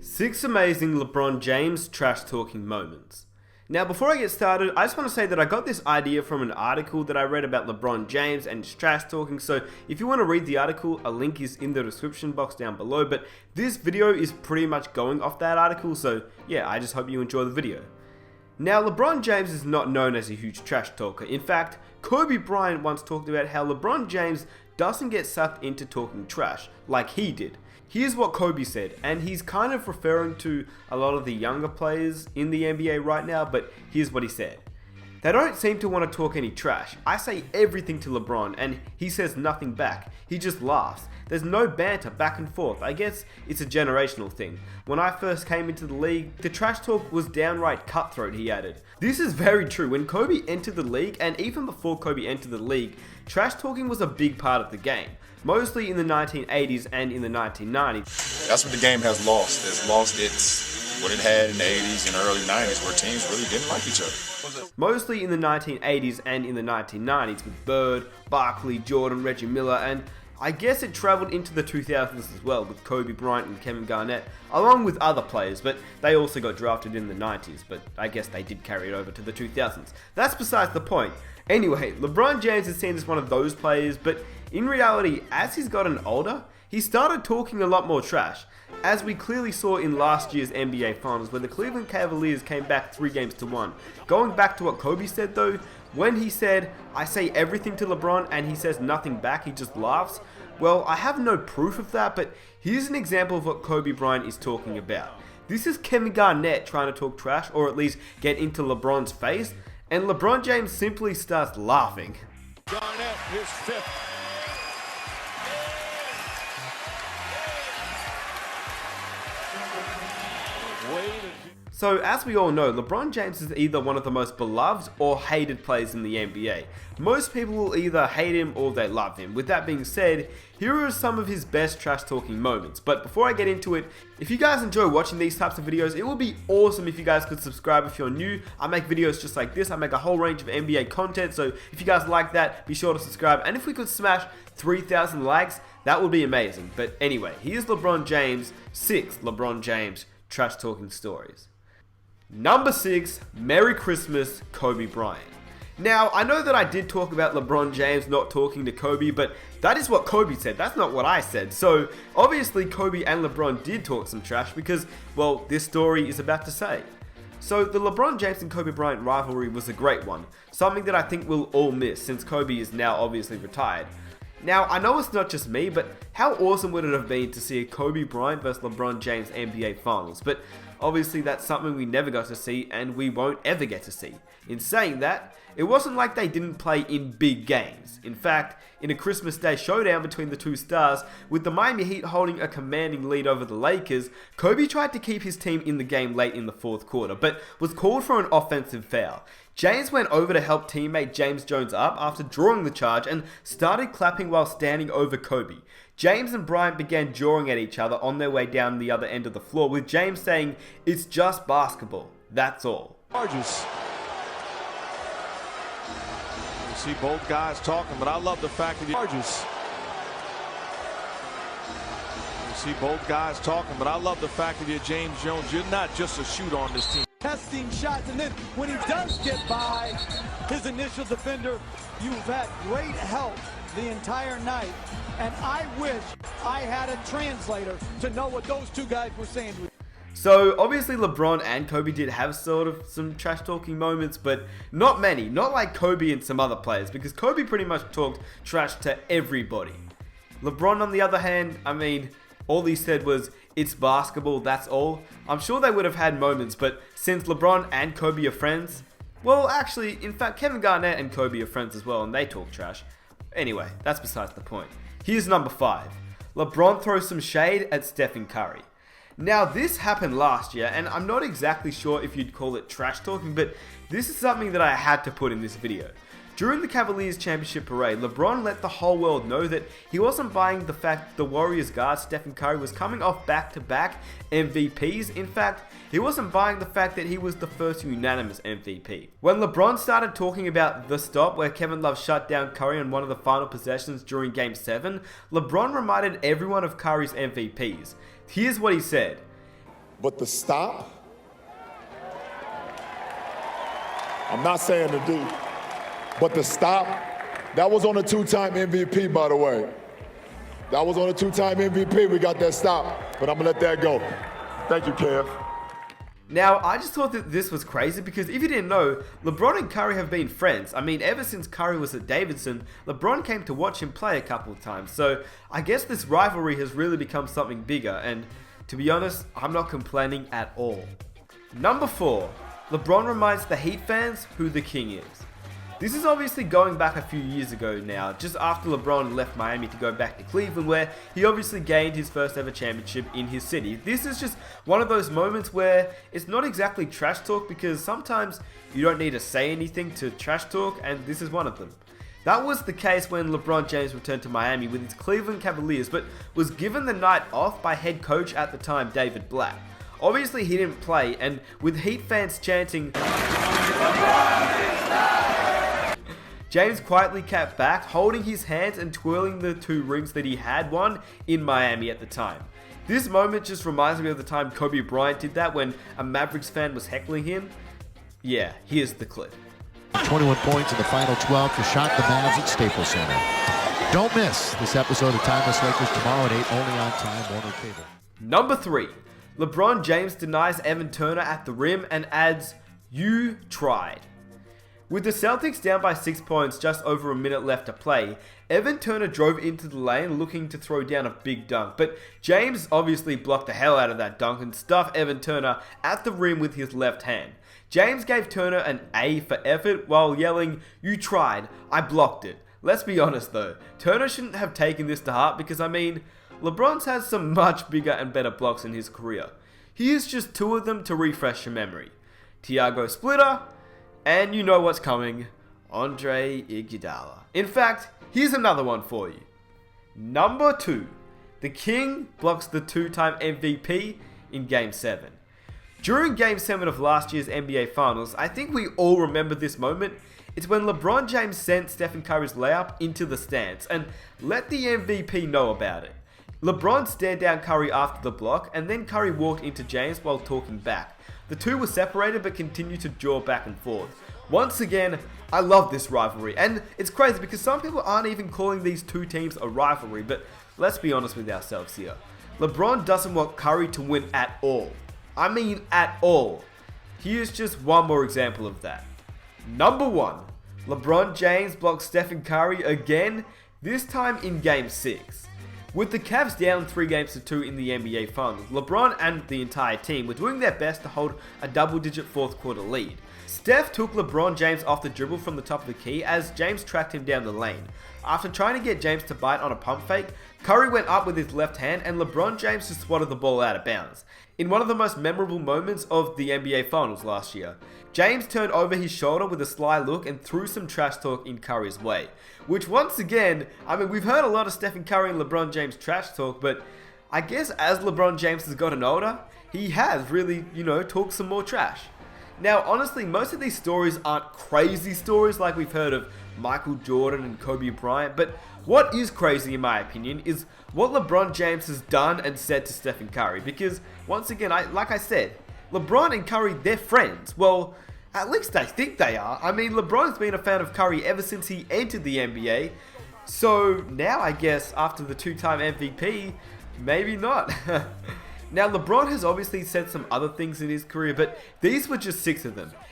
6 amazing LeBron James trash talking moments. Now before I get started, I just want to say that I got this idea from an article that I read about LeBron James and his trash talking, so if you want to read the article, a link is in the description box down below, but this video is pretty much going off that article, so yeah, I just hope you enjoy the video. Now LeBron James is not known as a huge trash talker. In fact, Kobe Bryant once talked about how LeBron James doesn't get sucked into talking trash like he did. Here's what Kobe said, and he's kind of referring to a lot of the younger players in the NBA right now, but here's what he said. They don't seem to want to talk any trash. I say everything to LeBron and he says nothing back. He just laughs. There's no banter back and forth. I guess it's a generational thing. When I first came into the league, the trash talk was downright cutthroat, he added. This is very true. When Kobe entered the league, and even before Kobe entered the league, trash talking was a big part of the game. Mostly in the 1980s and in the 1990s. That's what the game has lost. It's lost what it had in the 80s and early 90s, where teams really didn't like each other. Mostly in the 1980s and in the 1990s with Bird, Barkley, Jordan, Reggie Miller, and I guess it travelled into the 2000s as well with Kobe Bryant and Kevin Garnett, along with other players, but they also got drafted in the 90s, but I guess they did carry it over to the 2000s. That's besides the point. Anyway, LeBron James is seen as one of those players, but in reality, as he's gotten older, he started talking a lot more trash, as we clearly saw in last year's NBA Finals where the Cleveland Cavaliers came back 3-1. Going back to what Kobe said though, when he said, I say everything to LeBron and he says nothing back, he just laughs, well, I have no proof of that, but here's an example of what Kobe Bryant is talking about. This is Kevin Garnett trying to talk trash, or at least get into LeBron's face, and LeBron James simply starts laughing. Garnett, his fifth. So as we all know, LeBron James is either one of the most beloved or hated players in the NBA. Most people will either hate him or they love him. With that being said, here are some of his best trash talking moments. But before I get into it, if you guys enjoy watching these types of videos, it would be awesome if you guys could subscribe if you're new. I make videos just like this. I make a whole range of NBA content, so if you guys like that, be sure to subscribe. And if we could smash 3,000 likes, that would be amazing. But anyway, here's LeBron James, 6 LeBron James trash talking stories. Number 6, Merry Christmas, Kobe Bryant. Now, I know that I did talk about LeBron James not talking to Kobe, but that is what Kobe said, that's not what I said. So, obviously Kobe and LeBron did talk some trash because, well, this story is about to say. So, the LeBron James and Kobe Bryant rivalry was a great one, something that I think we'll all miss since Kobe is now obviously retired. Now, I know it's not just me, but how awesome would it have been to see a Kobe Bryant vs LeBron James NBA Finals? But obviously that's something we never got to see and we won't ever get to see. In saying that, it wasn't like they didn't play in big games. In fact, in a Christmas Day showdown between the two stars, with the Miami Heat holding a commanding lead over the Lakers, Kobe tried to keep his team in the game late in the fourth quarter, but was called for an offensive foul. James went over to help teammate James Jones up after drawing the charge and started clapping while standing over Kobe. James and Bryant began jawing at each other on their way down the other end of the floor, with James saying, "It's just basketball, that's all." Charges. You see both guys talking, but I love the fact that charges. You see both guys talking, but I love the fact that you're James Jones. You're not just a shooter on this team. Testing shots, and then when he does get by his initial defender, you've had great help the entire night, and I wish I had a translator to know what those two guys were saying. So obviously LeBron and Kobe did have sort of some trash talking moments, but not many, not like Kobe and some other players, because Kobe pretty much talked trash to everybody. LeBron on the other hand, I mean, all he said was, "It's basketball, that's all." I'm sure they would have had moments, but since LeBron and Kobe are friends, well actually, in fact Kevin Garnett and Kobe are friends as well and they talk trash. Anyway, that's besides the point. Here's number 5. LeBron throws some shade at Stephen Curry. Now this happened last year and I'm not exactly sure if you'd call it trash talking, but this is something that I had to put in this video. During the Cavaliers championship parade, LeBron let the whole world know that he wasn't buying the fact that the Warriors guard Stephen Curry was coming off back-to-back MVPs. In fact, he wasn't buying the fact that he was the first unanimous MVP. When LeBron started talking about the stop where Kevin Love shut down Curry on one of the final possessions during Game 7, LeBron reminded everyone of Curry's MVPs. Here's what he said. But the stop, I'm not saying the do, but the stop, that was on a 2-time MVP, by the way. That was on a 2-time MVP. We got that stop, but I'm gonna let that go. Thank you, Kev. Now, I just thought that this was crazy because if you didn't know, LeBron and Curry have been friends. I mean, ever since Curry was at Davidson, LeBron came to watch him play a couple of times. So I guess this rivalry has really become something bigger. And to be honest, I'm not complaining at all. Number 4, LeBron reminds the Heat fans who the king is. This is obviously going back a few years ago now, just after LeBron left Miami to go back to Cleveland, where he obviously gained his first ever championship in his city. This is just one of those moments where it's not exactly trash talk, because sometimes you don't need to say anything to trash talk, and this is one of them. That was the case when LeBron James returned to Miami with his Cleveland Cavaliers, but was given the night off by head coach at the time, David Blatt. Obviously he didn't play, and with Heat fans chanting, James quietly kept back, holding his hands and twirling the 2 rings that he had won in Miami at the time. This moment just reminds me of the time Kobe Bryant did that when a Mavericks fan was heckling him. Yeah, here's the clip. 21 points in the final 12 to shock the Mavs at Staples Center. Don't miss this episode of Timeless Lakers tomorrow at 8, only on Time Warner Cable. Number 3. LeBron James denies Evan Turner at the rim and adds, "You tried." With the Celtics down by 6 points just over a minute left to play, Evan Turner drove into the lane looking to throw down a big dunk, but James obviously blocked the hell out of that dunk and stuffed Evan Turner at the rim with his left hand. James gave Turner an A for effort while yelling, "You tried, I blocked it." Let's be honest though, Turner shouldn't have taken this to heart because I mean, LeBron's had some much bigger and better blocks in his career. Here's just 2 of them to refresh your memory. Tiago Splitter, and you know what's coming, Andre Iguodala. In fact, here's another one for you. Number 2. The King blocks the 2-time MVP in Game 7. During Game 7 of last year's NBA Finals, I think we all remember this moment. It's when LeBron James sent Stephen Curry's layup into the stands and let the MVP know about it. LeBron stared down Curry after the block, and then Curry walked into James while talking back. The 2 were separated but continued to jaw back and forth. Once again, I love this rivalry, and it's crazy because some people aren't even calling these 2 teams a rivalry, but let's be honest with ourselves here. LeBron doesn't want Curry to win at all. I mean at all. Here's just one more example of that. Number 1. LeBron James blocks Stephen Curry again, this time in Game 6. With the Cavs down 3-2 in the NBA Finals, LeBron and the entire team were doing their best to hold a double-digit 4th quarter lead. Steph took LeBron James off the dribble from the top of the key as James tracked him down the lane. After trying to get James to bite on a pump fake, Curry went up with his left hand and LeBron James just swatted the ball out of bounds. In one of the most memorable moments of the NBA Finals last year, James turned over his shoulder with a sly look and threw some trash talk in Curry's way. Which once again, I mean, we've heard a lot of Stephen Curry and LeBron James trash talk, but I guess as LeBron James has gotten older, he has really, talked some more trash. Now, honestly, most of these stories aren't crazy stories like we've heard of Michael Jordan and Kobe Bryant, but what is crazy in my opinion is what LeBron James has done and said to Stephen Curry, because once again, like I said, LeBron and Curry, they're friends. Well, at least they think they are. I mean, LeBron's been a fan of Curry ever since he entered the NBA, so now I guess after the 2-time MVP, maybe not. Now, LeBron has obviously said some other things in his career, but these were just 6 of them.